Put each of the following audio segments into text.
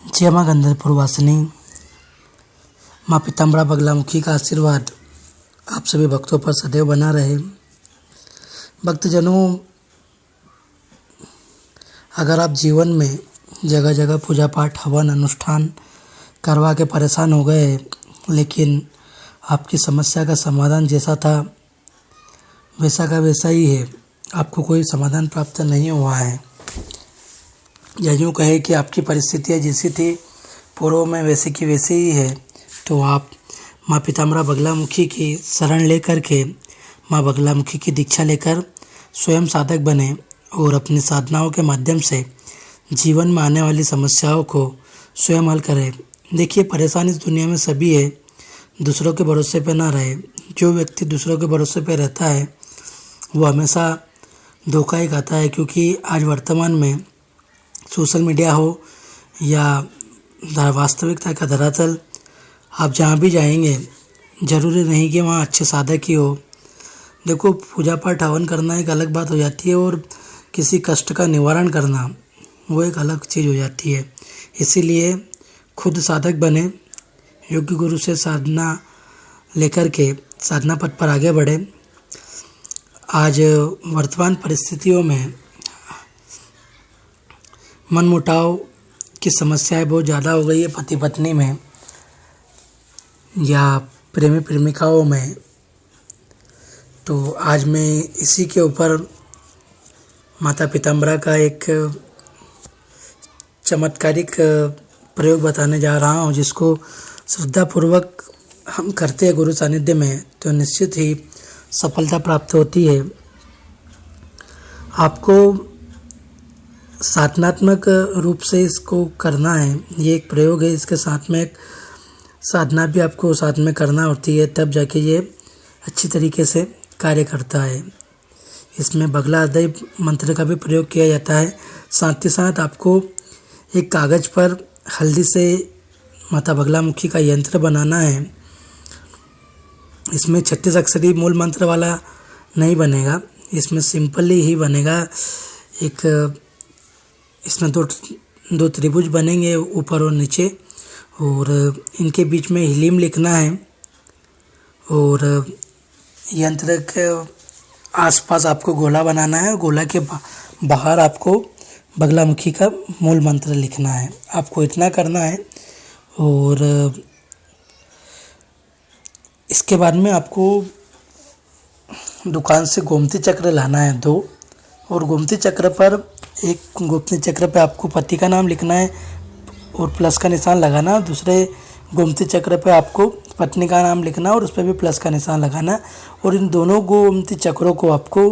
जय माँ गंधर्वपुर वासिनी। माँ पीताम्बरा बगलामुखी का आशीर्वाद आप सभी भक्तों पर सदैव बना रहे। भक्तजनों, अगर आप जीवन में जगह जगह पूजा पाठ हवन अनुष्ठान करवा के परेशान हो गए, लेकिन आपकी समस्या का समाधान जैसा था वैसा का वैसा ही है, आपको कोई समाधान प्राप्त नहीं हुआ है, या यूँ कहे कि आपकी परिस्थितियाँ जैसी थी पूर्व में वैसी की वैसी ही है, तो आप माँ पीताम्बरा बगलामुखी की शरण लेकर के माँ बगलामुखी की दीक्षा लेकर स्वयं साधक बने और अपनी साधनाओं के माध्यम से जीवन में आने वाली समस्याओं को स्वयं हल करें। देखिए, परेशानी इस दुनिया में सभी है, दूसरों के भरोसे पे ना रहे। जो व्यक्ति दूसरों के भरोसे पे रहता है वो हमेशा धोखा ही खाता है, क्योंकि आज वर्तमान में सोशल मीडिया हो या वास्तविकता का धरातल, आप जहाँ भी जाएंगे ज़रूरी नहीं कि वहाँ अच्छे साधक ही हो। देखो, पूजा पाठ हवन करना एक अलग बात हो जाती है और किसी कष्ट का निवारण करना वो एक अलग चीज़ हो जाती है। इसीलिए खुद साधक बने, योग्य गुरु से साधना लेकर के साधना पथ पर आगे बढ़े। आज वर्तमान परिस्थितियों में मनमुटाव की समस्याएं बहुत ज़्यादा हो गई है, पति पत्नी में या प्रेमी प्रेमिकाओं में। तो आज मैं इसी के ऊपर माता पीताम्बरा का एक चमत्कारिक प्रयोग बताने जा रहा हूँ, जिसको श्रद्धापूर्वक हम करते हैं गुरु सानिध्य में तो निश्चित ही सफलता प्राप्त होती है। आपको साधनात्मक रूप से इसको करना है, ये एक प्रयोग है, इसके साथ में एक साधना भी आपको साथ में करना होती है, तब जाके ये अच्छी तरीके से कार्य करता है। इसमें बगला हृदय मंत्र का भी प्रयोग किया जाता है। साथ ही साथ आपको एक कागज़ पर हल्दी से माता बगलामुखी का यंत्र बनाना है। इसमें 36 अक्षरी मूल मंत्र वाला नहीं बनेगा, इसमें सिंपली ही बनेगा। एक इसमें दो त्रिभुज बनेंगे ऊपर और नीचे, और इनके बीच में हीलिम लिखना है, और यंत्र के आसपास आपको गोला बनाना है। गोला के बाहर आपको बगलामुखी का मूल मंत्र लिखना है। आपको इतना करना है, और इसके बाद में आपको दुकान से गोमती चक्र लाना है 2, और गोमती चक्र पर गोमती चक्र पे आपको पति का नाम लिखना है और प्लस का निशान लगाना। दूसरे गोमती चक्र पे आपको पत्नी का नाम लिखना और उस पर भी प्लस का निशान लगाना, और इन दोनों गोमती चक्रों को आपको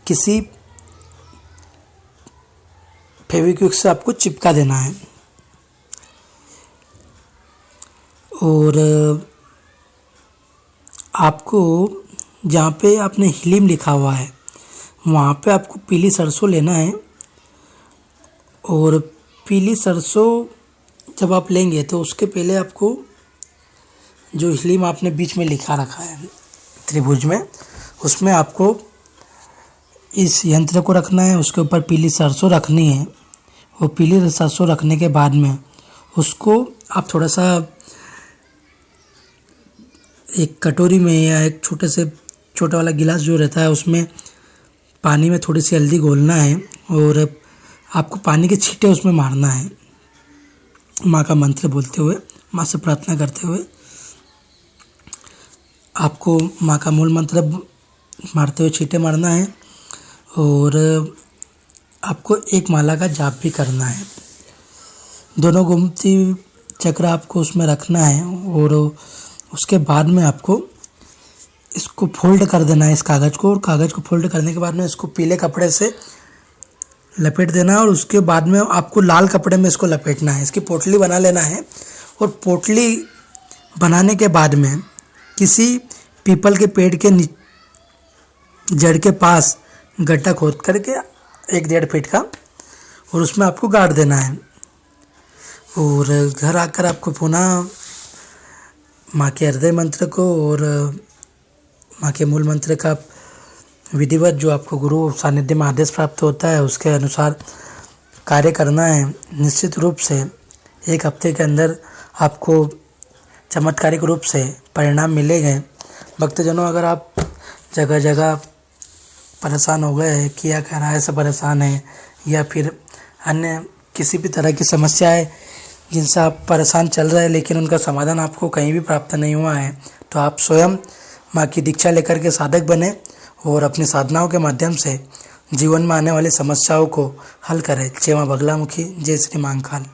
किसी फेविक्विक से आपको चिपका देना है। और आपको जहाँ पे आपने हीलिम लिखा हुआ है वहाँ पे आपको पीली सरसों लेना है, और पीली सरसों जब आप लेंगे तो उसके पहले आपको जो हीलिम आपने बीच में लिखा रखा है त्रिभुज में, उसमें आपको इस यंत्र को रखना है, उसके ऊपर पीली सरसों रखनी है। वो पीली सरसों रखने के बाद में उसको आप थोड़ा सा एक कटोरी में या एक छोटा वाला गिलास जो रहता है उसमें पानी में थोड़ी सी हल्दी घोलना है, और आपको पानी के छींटे उसमें मारना है, माँ का मंत्र बोलते हुए, माँ से प्रार्थना करते हुए। आपको माँ का मूल मंत्र मारते हुए छींटे मारना है, और आपको एक माला का जाप भी करना है। दोनों गोमती चक्र आपको उसमें रखना है, और उसके बाद में आपको इसको फोल्ड कर देना है, इस कागज़ को, और कागज़ को फोल्ड करने के बाद में इसको पीले कपड़े से लपेट देना है, और उसके बाद में आपको लाल कपड़े में इसको लपेटना है। इसकी पोटली बना लेना है, और पोटली बनाने के बाद में किसी पीपल के पेड़ के जड़ के पास गड्ढा खोद करके 1-1.5 फीट का, और उसमें आपको गाड़ देना है। और घर आकर आपको पुनः माँ के हृदय मंत्र को और माँ के मूल मंत्र का विधिवत जो आपको गुरु सानिध्य में आदेश प्राप्त होता है उसके अनुसार कार्य करना है, निश्चित रूप से 1 हफ्ते के अंदर आपको चमत्कारिक रूप से परिणाम मिलेंगे। भक्तजनों, अगर आप जगह जगह परेशान हो गए हैं कि या किराए से परेशान हैं या फिर अन्य किसी भी तरह की समस्या है जिनसे आप परेशान चल रहे हैं लेकिन उनका समाधान आपको कहीं भी प्राप्त नहीं हुआ है, तो आप स्वयं माँ की दीक्षा लेकर के साधक बने और अपनी साधनाओं के माध्यम से जीवन में आने वाली समस्याओं को हल करें। जय माँ बगलामुखी, जय श्री महाकाल।